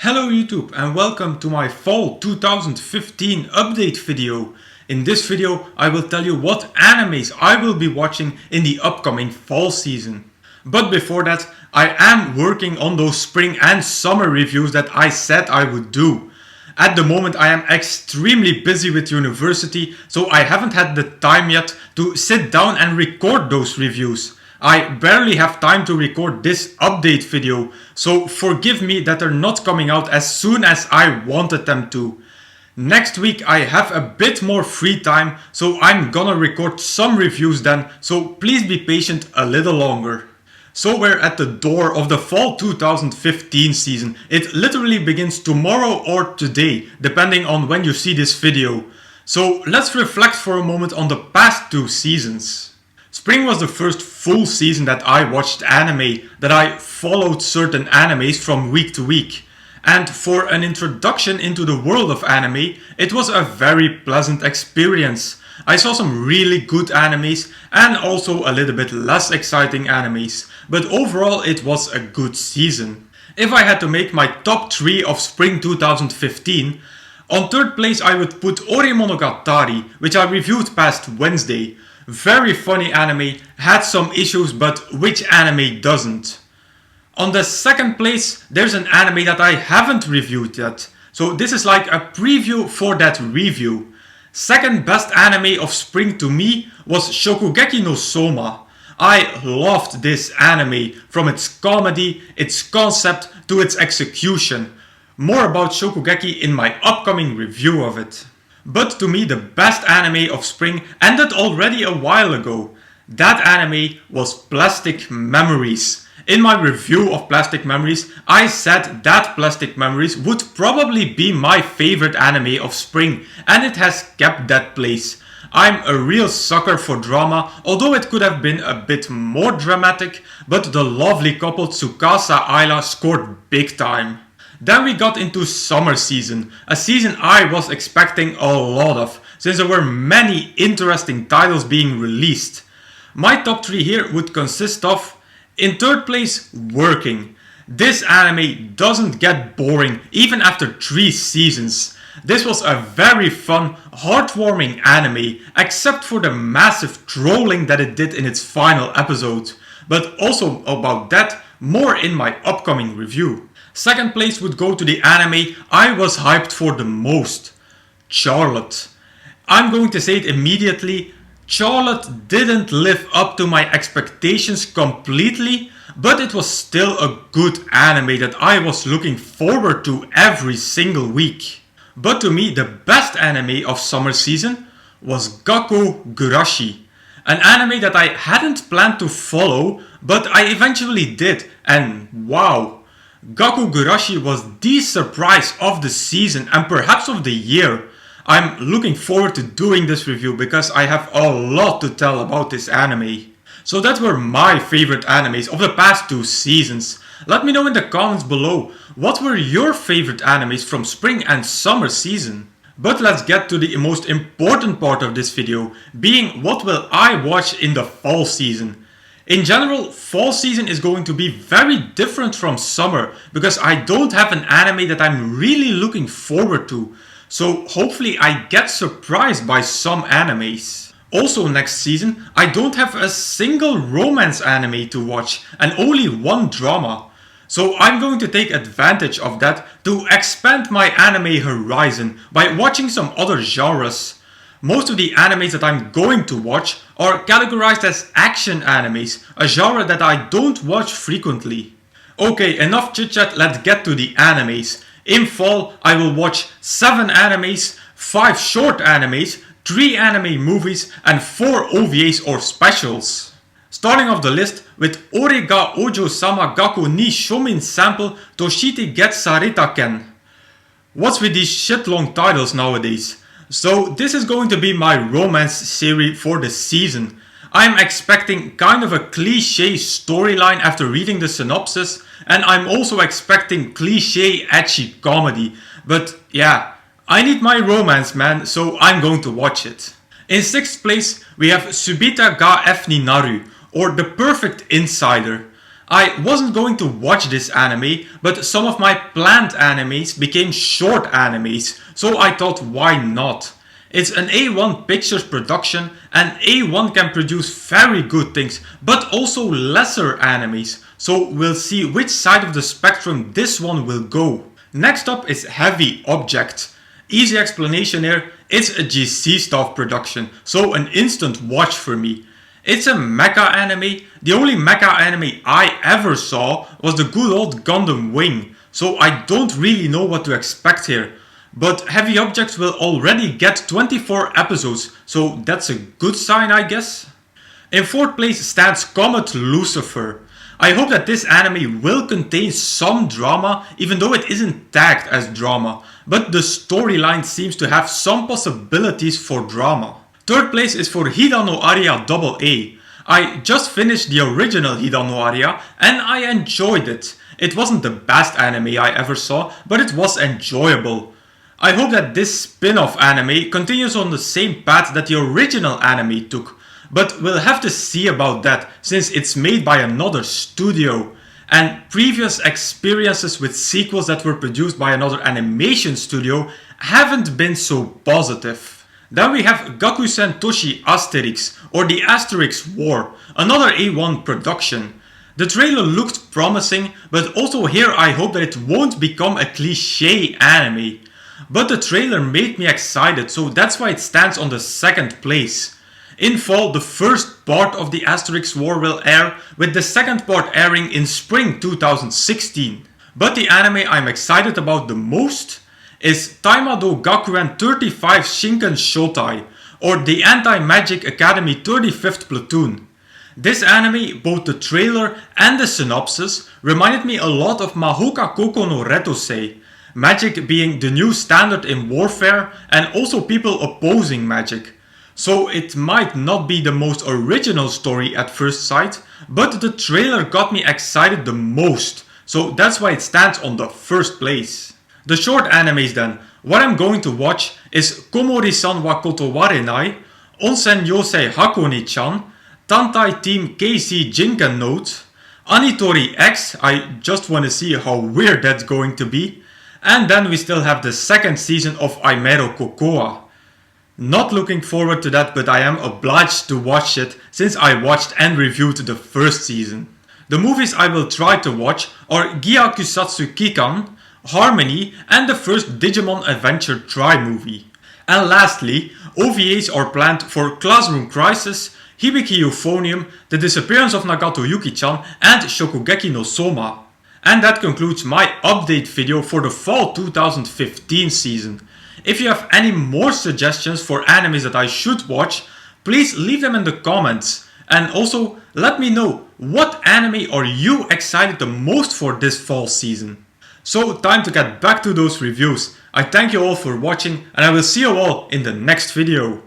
Hello YouTube and welcome to my fall 2015 update video. In this video I will tell you what animes I will be watching in the upcoming fall season. But before that, I am working on those spring and summer reviews that I said I would do. At the moment I am extremely busy with university, so I haven't had the time yet to sit down and record those reviews. I barely have time to record this update video, so forgive me that they're not coming out as soon as I wanted them to. Next week I have a bit more free time, so I'm gonna record some reviews then, so please be patient a little longer. So we're at the door of the fall 2015 season. It literally begins tomorrow or today, depending on when you see this video. So let's reflect for a moment on the past two seasons. Spring was the first full season that I watched anime, that I followed certain animes from week to week. And for an introduction into the world of anime, it was a very pleasant experience. I saw some really good animes and also a little bit less exciting animes, but overall it was a good season. If I had to make my top 3 of spring 2015, on third place I would put Ore Monogatari, which I reviewed past Wednesday. Very funny anime, had some issues, but which anime doesn't? On the second place, there's an anime that I haven't reviewed yet. So this is like a preview for that review. Second best anime of spring to me was Shokugeki no Soma. I loved this anime, from its comedy, its concept to its execution. More about Shokugeki in my upcoming review of it. But to me the best anime of spring ended already a while ago. That anime was Plastic Memories. In my review of Plastic Memories, I said that Plastic Memories would probably be my favorite anime of spring, and it has kept that place. I'm a real sucker for drama, although it could have been a bit more dramatic, but the lovely couple Tsukasa Ayla scored big time. Then we got into summer season, a season I was expecting a lot of, since there were many interesting titles being released. My top 3 here would consist of, in third place, Working. This anime doesn't get boring even after 3 seasons. This was a very fun, heartwarming anime, except for the massive trolling that it did in its final episode. But also about that, more in my upcoming review. Second place would go to the anime I was hyped for the most, Charlotte. I'm going to say it immediately, Charlotte didn't live up to my expectations completely, but it was still a good anime that I was looking forward to every single week. But to me the best anime of summer season was Gakkou Gurashi. An anime that I hadn't planned to follow, but I eventually did, and wow! Gakkou Gurashi was the surprise of the season and perhaps of the year. I'm looking forward to doing this review because I have a lot to tell about this anime. So that were my favorite animes of the past 2 seasons. Let me know in the comments below, what were your favorite animes from spring and summer season? But let's get to the most important part of this video, being what will I watch in the fall season. In general, fall season is going to be very different from summer, because I don't have an anime that I'm really looking forward to. So hopefully I get surprised by some animes. Also next season, I don't have a single romance anime to watch, and only one drama. So I'm going to take advantage of that to expand my anime horizon by watching some other genres. Most of the animes that I'm going to watch are categorized as action animes, a genre that I don't watch frequently. Okay, enough chit chat, let's get to the animes. In fall, I will watch 7 animes, 5 short animes, 3 anime movies and 4 OVAs or specials. Starting off the list with Ore ga Ojo-sama Gaku ni Shomin sample Toshite get Sarita ken. What's with these shit long titles nowadays? So this is going to be my romance series for the season. I'm expecting kind of a cliche storyline after reading the synopsis, and I'm also expecting cliche edgy comedy. But yeah, I need my romance, man, so I'm going to watch it. In 6th place we have Subita ga F ni Naru, or The Perfect Insider. I wasn't going to watch this anime, but some of my planned animes became short animes, so I thought why not? It's an A1 Pictures production and A1 can produce very good things, but also lesser animes, so we'll see which side of the spectrum this one will go. Next up is Heavy Object. Easy explanation here, it's a GC staff production, so an instant watch for me. It's a mecha anime. The only mecha anime I ever saw was the good old Gundam Wing, so I don't really know what to expect here. But Heavy Objects will already get 24 episodes, so that's a good sign I guess. In 4th place stands Comet Lucifer. I hope that this anime will contain some drama, even though it isn't tagged as drama, but the storyline seems to have some possibilities for drama. 3rd place is for Hida no Aria AA. I just finished the original Hida no Aria and I enjoyed it. It wasn't the best anime I ever saw, but it was enjoyable. I hope that this spin-off anime continues on the same path that the original anime took, but we'll have to see about that since it's made by another studio. And previous experiences with sequels that were produced by another animation studio haven't been so positive. Then we have Gakusen Toshi Asterix, or the Asterix War, another A1 production. The trailer looked promising, but also here I hope that it won't become a cliché anime. But the trailer made me excited, so that's why it stands on the 2nd place. In fall, the first part of the Asterix War will air, with the second part airing in spring 2016. But the anime I'm excited about the most is Taimado Gakuen 35 Shinken Shotai, or the Anti-Magic Academy 35th Platoon. This anime, both the trailer and the synopsis, reminded me a lot of Mahoka Koko no Retosei, magic being the new standard in warfare and also people opposing magic. So it might not be the most original story at first sight, but the trailer got me excited the most, so that's why it stands on the 1st place. The short animes then. What I'm going to watch is Komori-san wa Kotowarenai, Onsen Yosei Hakoni-chan, Tantai Team KC Jinken Note, Anitori X, I just want to see how weird that's going to be, and then we still have the 2nd season of Aimero Kokoa. Not looking forward to that, but I am obliged to watch it since I watched and reviewed the 1st season. The movies I will try to watch are Gyakusatsu Kikan, Harmony and the first Digimon Adventure Try movie. And lastly, OVAs are planned for Classroom Crisis, Hibiki Euphonium, The Disappearance of Nagato Yuki-chan and Shokugeki no Soma. And that concludes my update video for the fall 2015 season. If you have any more suggestions for animes that I should watch, please leave them in the comments. And also let me know, what anime are you excited the most for this fall season? So time to get back to those reviews. I thank you all for watching and I will see you all in the next video.